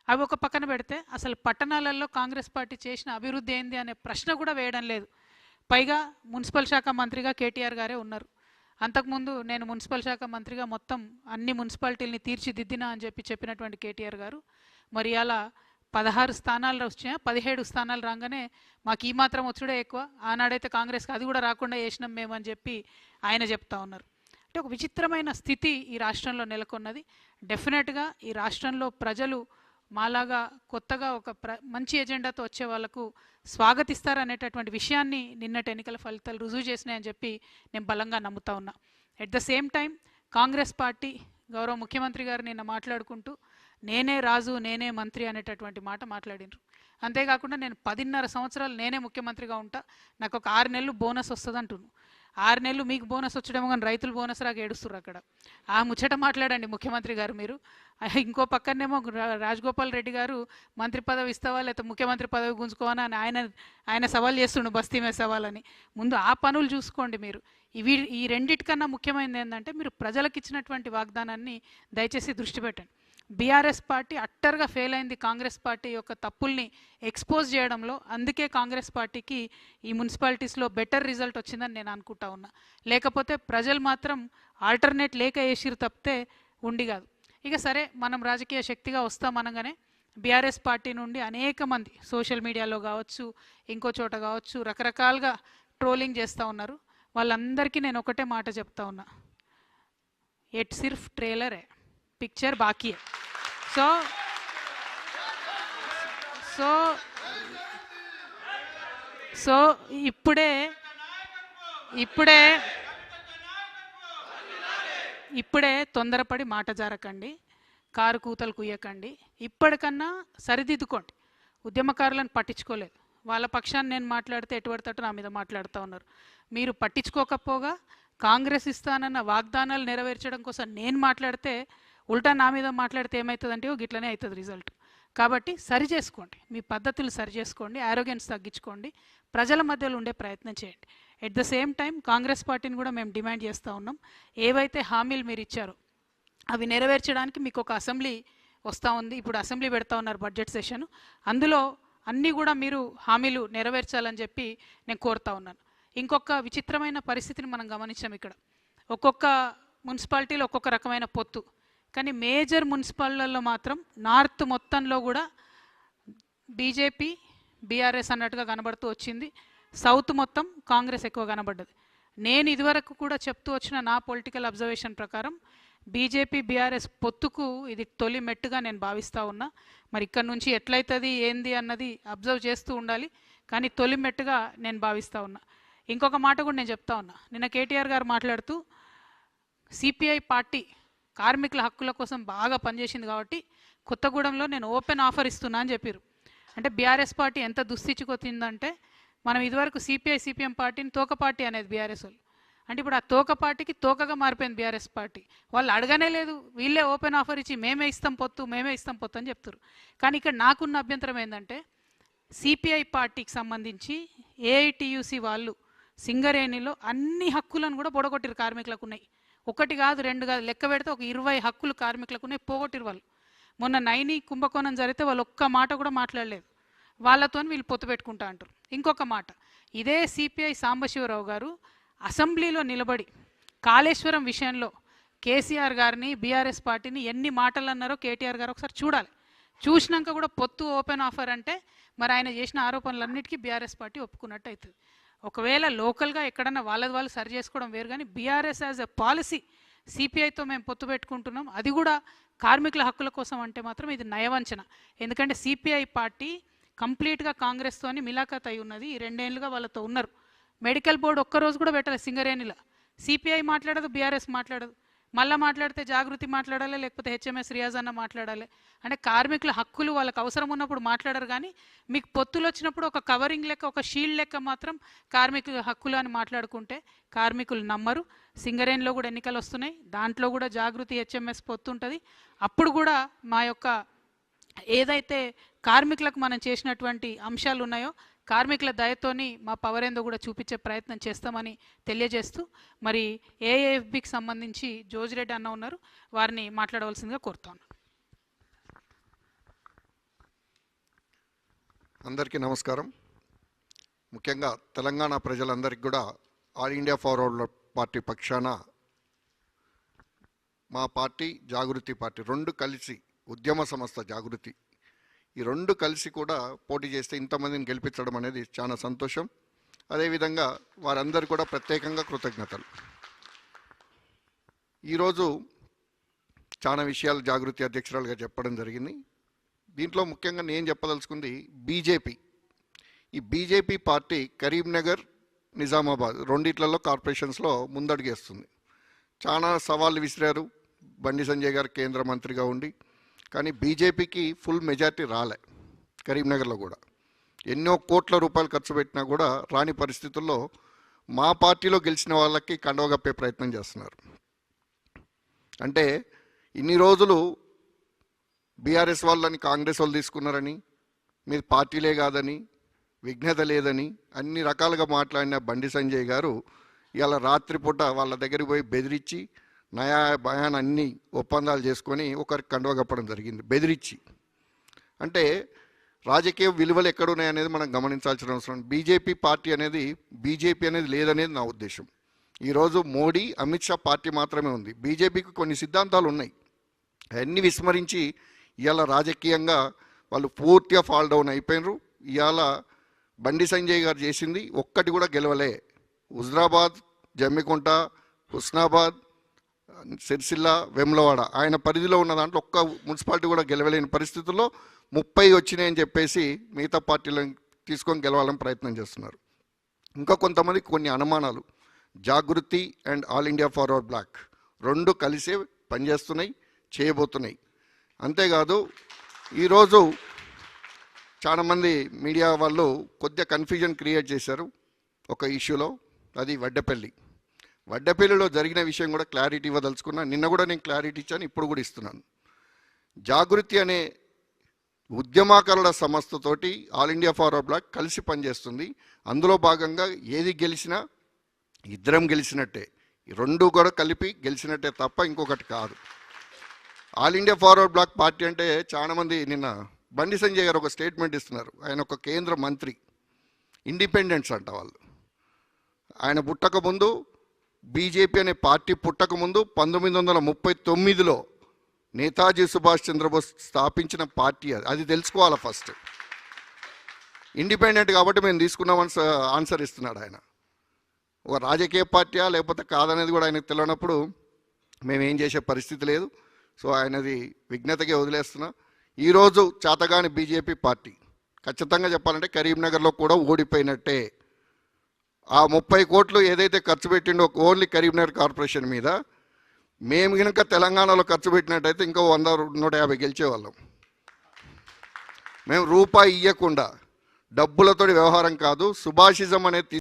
అవి ఒక పక్కన పెడితే అసలు పట్టణాలలో కాంగ్రెస్ పార్టీ చేసిన అభివృద్ధి ఏంది అనే ప్రశ్న కూడా వేయడం లేదు. పైగా మున్సిపల్ శాఖ మంత్రిగా కేటీఆర్ గారే ఉన్నారు. అంతకుముందు నేను మున్సిపల్ శాఖ మంత్రిగా మొత్తం అన్ని మున్సిపాలిటీలని తీర్చిదిద్దినా అని చెప్పినటువంటి కేటీఆర్ గారు మరి అలా 16 స్థానాలు వచ్చినాయి, 17 స్థానాలు రాగానే మాకు ఈ మాత్రం వచ్చుడే ఎక్కువ, ఆనాడైతే కాంగ్రెస్కి అది కూడా రాకుండా చేసినాం మేము అని చెప్పి ఆయన చెప్తా ఉన్నారు. అంటే ఒక విచిత్రమైన స్థితి ఈ రాష్ట్రంలో నెలకొన్నది. డెఫినెట్గా ఈ రాష్ట్రంలో ప్రజలు మాలాగా కొత్తగా ఒక మంచి ఎజెండాతో వచ్చే వాళ్ళకు స్వాగతిస్తారనేటటువంటి విషయాన్ని నిన్నటి ఎన్నికల ఫలితాలు రుజువు చేసినాయని చెప్పి నేను బలంగా నమ్ముతా ఉన్నా. At the same time Congress party గౌరవ ముఖ్యమంత్రి గారు నిన్న మాట్లాడుకుంటూ నేనే రాజు నేనే మంత్రి అనేటటువంటి మాట మాట్లాడినారు. అంతేకాకుండా నేను 10.5 సంవత్సరాలు నేనే ముఖ్యమంత్రిగా ఉంటా, నాకు ఒక 6 నెలలు బోనస్ వస్తుంది అంటున్నాను. 6 నెలలు మీకు బోనస్ వచ్చడేమో కానీ రైతులు బోనస్ రాక ఏడుస్తున్నారు అక్కడ. ఆ ముచ్చట మాట్లాడండి ముఖ్యమంత్రి గారు మీరు. ఇంకో పక్కనేమో రాజగోపాల్ రెడ్డి గారు మంత్రి పదవి ఇస్తావా లేకపోతే ముఖ్యమంత్రి పదవి గుంజుకోవా అని ఆయన సవాల్ చేస్తుండు, బస్తీ మీద సవాలని. ముందు ఆ పనులు చూసుకోండి మీరు. ఈ రెండిటికన్నా ముఖ్యమైనది ఏంటంటే మీరు ప్రజలకు ఇచ్చినటువంటి వాగ్దానాన్ని దయచేసి దృష్టి పెట్టండి. బీఆర్ఎస్ పార్టీ అట్టర్గా ఫెయిల్ అయింది కాంగ్రెస్ పార్టీ యొక్క తప్పుల్ని ఎక్స్పోజ్ చేయడంలో. అందుకే కాంగ్రెస్ పార్టీకి ఈ మున్సిపాలిటీస్లో బెటర్ రిజల్ట్ వచ్చిందని నేను అనుకుంటా ఉన్నా. లేకపోతే ప్రజలు మాత్రం ఆల్టర్నేట్ లేక వేసిరు తప్పితే ఉండి కాదు. ఇక సరే మనం రాజకీయ శక్తిగా వస్తామనగానే బీఆర్ఎస్ పార్టీ నుండి అనేక మంది సోషల్ మీడియాలో కావచ్చు ఇంకో చోట కావచ్చు రకరకాలుగా ట్రోలింగ్ చేస్తూ ఉన్నారు. వాళ్ళందరికీ నేను ఒకటే మాట చెప్తా ఉన్నా, ఎట్ సిర్ఫ్ ట్రేలర్ పిక్చర్ బాకీ. సో ఇప్పుడే తొందరపడి మాట జారకండి, కారు కూతలు కుయ్యకండి. ఇప్పటికన్నా సరిదిద్దుకోండి. ఉద్యమకారులను పట్టించుకోలేదు, వాళ్ళ పక్షాన్ని నేను మాట్లాడితే ఎటువడతట్టు నా మీద మాట్లాడుతూ ఉన్నారు. మీరు పట్టించుకోకపోగా కాంగ్రెస్ ఇస్తానన్న వాగ్దానాలు నెరవేర్చడం కోసం నేను మాట్లాడితే ఉల్టా నా మీద మాట్లాడితే ఏమవుతుందంటే గిట్లనే అవుతుంది రిజల్ట్. కాబట్టి సరి చేసుకోండి, మీ పద్ధతులు సరి చేసుకోండి, ఆరోగ్యన్స్ తగ్గించుకోండి, ప్రజల మధ్యలో ఉండే ప్రయత్నం చేయండి. At the same time Congress పార్టీని కూడా మేము డిమాండ్ చేస్తూ ఉన్నాం, ఏవైతే హామీలు మీరు ఇచ్చారో అవి నెరవేర్చడానికి మీకు ఒక అసెంబ్లీ వస్తూ ఉంది. ఇప్పుడు అసెంబ్లీ పెడతా ఉన్నారు బడ్జెట్ సెషన్, అందులో అన్నీ కూడా మీరు హామీలు నెరవేర్చాలని చెప్పి నేను కోరుతా ఉన్నాను. ఇంకొక విచిత్రమైన పరిస్థితిని మనం గమనించాం. ఇక్కడ ఒక్కొక్క మున్సిపాలిటీలో ఒక్కొక్క రకమైన పొత్తు, కానీ మేజర్ మున్సిపాలిటీలలో మాత్రం నార్త్ మొత్తంలో కూడా బీజేపీ బీఆర్ఎస్ అన్నట్టుగా కనబడుతూ వచ్చింది. సౌత్ మొత్తం కాంగ్రెస్ ఎక్కువ కనబడ్డది. నేను ఇదివరకు కూడా చెప్తూ వచ్చిన నా పొలిటికల్ అబ్జర్వేషన్ ప్రకారం బీజేపీ బీఆర్ఎస్ పొత్తుకు ఇది తొలి మెట్టుగా నేను భావిస్తూ ఉన్నా. మరి ఇక్కడ నుంచి ఎట్లయితుంది ఏంది అన్నది అబ్జర్వ్ చేస్తూ ఉండాలి, కానీ తొలి మెట్టుగా నేను భావిస్తూ ఉన్నా. ఇంకొక మాట కూడా నేను చెప్తా ఉన్నా, నిన్న కేటీఆర్ గారు మాట్లాడుతూ సిపిఐ పార్టీ కార్మికుల హక్కుల కోసం బాగా పనిచేసింది కాబట్టి కొత్తగూడెంలో నేను ఓపెన్ ఆఫర్ ఇస్తున్నా అని చెప్పారు. అంటే బీఆర్ఎస్ పార్టీ ఎంత దుస్థితికొచ్చిందంటే, మనం ఇదివరకు సిపిఐ సిపిఎం పార్టీని తోక పార్టీ అనేది బీఆర్ఎస్ వాళ్ళు, అంటే ఇప్పుడు ఆ తోక పార్టీకి తోకగా మారిపోయింది బీఆర్ఎస్ పార్టీ. వాళ్ళు అడగనే లేదు, వీళ్ళే ఓపెన్ ఆఫర్ ఇచ్చి మేమే ఇస్తాం పొత్తు అని చెప్తారు. కానీ ఇక్కడ నాకున్న అభ్యంతరం ఏంటంటే, సిపిఐ పార్టీకి సంబంధించి ఏఐటియుసి వాళ్ళు సింగరేణిలో అన్ని హక్కులను కూడా పొడగొట్టిరు. కార్మికులకు ఉన్నాయి, ఒకటి కాదు రెండు కాదు, లెక్క పెడితే ఒక 20 హక్కులు కార్మికులకు ఉన్నాయి, పోగొట్టిరు వాళ్ళు. మొన్న నైని కుంభకోణం జరిగితే వాళ్ళు ఒక్క మాట కూడా మాట్లాడలేదు, వాళ్ళతో వీళ్ళు పొత్తు పెట్టుకుంటా అంటారు. ఇంకొక మాట, ఇదే సిపిఐ సాంబశివరావు గారు అసెంబ్లీలో నిలబడి కాళేశ్వరం విషయంలో కేసీఆర్ గారిని బీఆర్ఎస్ పార్టీని ఎన్ని మాటలు అన్నారో కేటీఆర్ గారు ఒకసారి చూడాలి. చూసినాక కూడా పొత్తు ఓపెన్ ఆఫర్ అంటే మరి ఆయన చేసిన ఆరోపణలన్నిటికీ బీఆర్ఎస్ పార్టీ ఒప్పుకున్నట్టు అవుతుంది. ఒకవేళ లోకల్గా ఎక్కడన్నా వాళ్ళు సరి చేసుకోవడం వేరు, కానీ బీఆర్ఎస్ యాజ్ ఎ పాలసీ సిపిఐతో మేము పొత్తు పెట్టుకుంటున్నాం, అది కూడా కార్మికుల హక్కుల కోసం అంటే మాత్రం ఇది నయవంచన. ఎందుకంటే సిపిఐ పార్టీ కంప్లీట్గా కాంగ్రెస్తోని మిలాఖత్ అయి ఉన్నది, 2 ఏళ్ళుగా వాళ్ళతో ఉన్నారు. మెడికల్ బోర్డు ఒక్కరోజు కూడా పెట్టలేదు సింగరేణిలో. సిపిఐ మాట్లాడదు, బీఆర్ఎస్ మాట్లాడదు. మళ్ళీ మాట్లాడితే జాగృతి మాట్లాడాలి, లేకపోతే హెచ్ఎంఎస్ రియాజ్ అన్న మాట్లాడాలి. అంటే కార్మికుల హక్కులు వాళ్ళకి అవసరం ఉన్నప్పుడు మాట్లాడరు, కానీ మీకు పొత్తులు వచ్చినప్పుడు ఒక కవరింగ్ లెక్క, ఒక షీల్డ్ లెక్క మాత్రం కార్మికుల హక్కులు అని మాట్లాడుకుంటే కార్మికులు నమ్మరు. సింగరేణిలో కూడా ఎన్నికలు వస్తున్నాయి, దాంట్లో కూడా జాగృతి హెచ్ఎంఎస్ పొత్తు ఉంటుంది. అప్పుడు కూడా మా యొక్క ఏదైతే కార్మికులకు మనం చేసినటువంటి అంశాలు ఉన్నాయో కార్మికుల దయతోని మా పవర్ ఏందో కూడా చూపించే ప్రయత్నం చేస్తామని తెలియజేస్తూ, మరి ఏఏఎఫ్బికి సంబంధించి జోజిరెడ్డి అన్న ఉన్నారు, వారిని మాట్లాడవలసిందిగా కోరుతాను. అందరికీ నమస్కారం. ముఖ్యంగా తెలంగాణ ప్రజలందరికీ కూడా ఆల్ ఇండియా ఫార్వర్డ్ పార్టీ పక్షాన మా పార్టీ జాగృతి పార్టీ రెండు కలిసి ఉద్యమ సంస్థ జాగృతి ఈ రెండు కలిసి కూడా పోటీ చేస్తే ఇంతమందిని గెలిపించడం అనేది చాలా సంతోషం. అదేవిధంగా వారందరూ కూడా ప్రత్యేకంగా కృతజ్ఞతలు. ఈరోజు చాలా విషయాలు జాగృతి అధ్యక్షురాలుగా చెప్పడం జరిగింది. దీంట్లో ముఖ్యంగా నేను చెప్పదలుచుకుంది బీజేపీ. ఈ బీజేపీ పార్టీ కరీంనగర్, నిజామాబాద్ రెండిట్లలో కార్పొరేషన్స్లో ముందడుగేస్తుంది. చాలా సవాళ్ళు విసిరారు బండి సంజయ్ గారు కేంద్ర మంత్రిగా ఉండి, కానీ బీజేపీకి ఫుల్ మెజార్టీ రాలే. కరీంనగర్లో కూడా ఎన్నో కోట్ల రూపాయలు ఖర్చు పెట్టినా కూడా రాని పరిస్థితుల్లో మా పార్టీలో గెలిచిన వాళ్ళకి కండవగప్పే ప్రయత్నం చేస్తున్నారు. అంటే ఇన్ని రోజులు బీఆర్ఎస్ వాళ్ళని కాంగ్రెస్ వాళ్ళు తీసుకున్నారని, మీరు పార్టీలే కాదని, విఘ్నత లేదని అన్ని రకాలుగా మాట్లాడిన బండి సంజయ్ గారు ఇవాళ రాత్రిపూట వాళ్ళ దగ్గరికి పోయి బెదిరించి నయా భయాన్ అన్ని ఒప్పందాలు చేసుకొని ఒకరికి కండువ కప్పడం జరిగింది బెదిరించి. అంటే రాజకీయ విలువలు ఎక్కడున్నాయనేది మనం గమనించాల్సిన అవసరం. బీజేపీ అనేది లేదనేది నా ఉద్దేశం. ఈరోజు మోడీ, అమిత్ షా పార్టీ మాత్రమే ఉంది. బీజేపీకి కొన్ని సిద్ధాంతాలు ఉన్నాయి, అవన్నీ విస్మరించి ఇవాళ రాజకీయంగా వాళ్ళు పూర్తిగా ఫాల్ డౌన్ అయిపోయినారు. ఇవాళ బండి సంజయ్ గారు చేసింది ఒక్కటి కూడా గెలవలే. హుజరాబాద్, జమ్మికుంట, హుస్నాబాద్, సిరిసిల్ల, వెమ్లవాడ ఆయన పరిధిలో ఉన్న దాంట్లో ఒక్క మున్సిపాలిటీ కూడా గెలవలేని పరిస్థితుల్లో 30 వచ్చినాయని చెప్పేసి మిగతా పార్టీలను తీసుకొని గెలవాలని ప్రయత్నం చేస్తున్నారు. ఇంకా కొంతమంది కొన్ని అనుమానాలు. Jagruthi and All India forward Bloc రెండు కలిసే పనిచేస్తున్నాయి, చేయబోతున్నాయి. అంతేకాదు ఈరోజు చాలామంది మీడియా వాళ్ళు కొద్దిగా కన్ఫ్యూజన్ క్రియేట్ చేశారు ఒక ఇష్యూలో. అది వడ్డపల్లిలో జరిగిన విషయం కూడా క్లారిటీ ఇవ్వదలుచుకున్నా. నిన్న కూడా నేను క్లారిటీ ఇచ్చాను, ఇప్పుడు కూడా ఇస్తున్నాను. జాగృతి అనే ఉద్యమకారుల సంస్థతోటి ఆల్ ఇండియా ఫార్వర్డ్ బ్లాక్ కలిసి పనిచేస్తుంది. అందులో భాగంగా ఏది గెలిచినా ఇద్దరం గెలిచినట్టే, ఈ రెండు కూడా కలిపి గెలిచినట్టే తప్ప ఇంకొకటి కాదు. All India forward Bloc party అంటే చాలామంది నిన్న బండి సంజయ్ గారు ఒక స్టేట్మెంట్ ఇస్తున్నారు. ఆయన ఒక కేంద్ర మంత్రి, ఇండిపెండెంట్స్ అంట వాళ్ళు. ఆయన పుట్టకముందు, బీజేపీ అనే పార్టీ పుట్టకముందు 1939లో నేతాజీ సుభాష్ చంద్రబోస్ స్థాపించిన పార్టీ అది తెలుసుకోవాలి ఫస్ట్. ఇండిపెండెంట్ కాబట్టి మేము తీసుకున్నామని ఆన్సర్ ఇస్తున్నాడు ఆయన. ఒక రాజకీయ పార్టీయా లేకపోతే కాదనేది కూడా ఆయనకు తెలియనప్పుడు మేమేం చేసే పరిస్థితి లేదు. సో ఆయనది విఘ్నతగా వదిలేస్తున్నా. ఈరోజు చాతగాని బీజేపీ పార్టీ ఖచ్చితంగా చెప్పాలంటే కరీంనగర్లో కూడా ఓడిపోయినట్టే. ఆ 30 కోట్లు ఏదైతే ఖర్చు పెట్టిండో ఓన్లీ కరీంనగర్ కార్పొరేషన్ మీద, మేము కనుక తెలంగాణలో ఖర్చు పెట్టినట్టయితే ఇంకో 100-150 గెలిచేవాళ్ళం. మేము రూపాయి ఇవ్వకుండా, డబ్బులతో వ్యవహారం కాదు, సుభాషిజం అనేది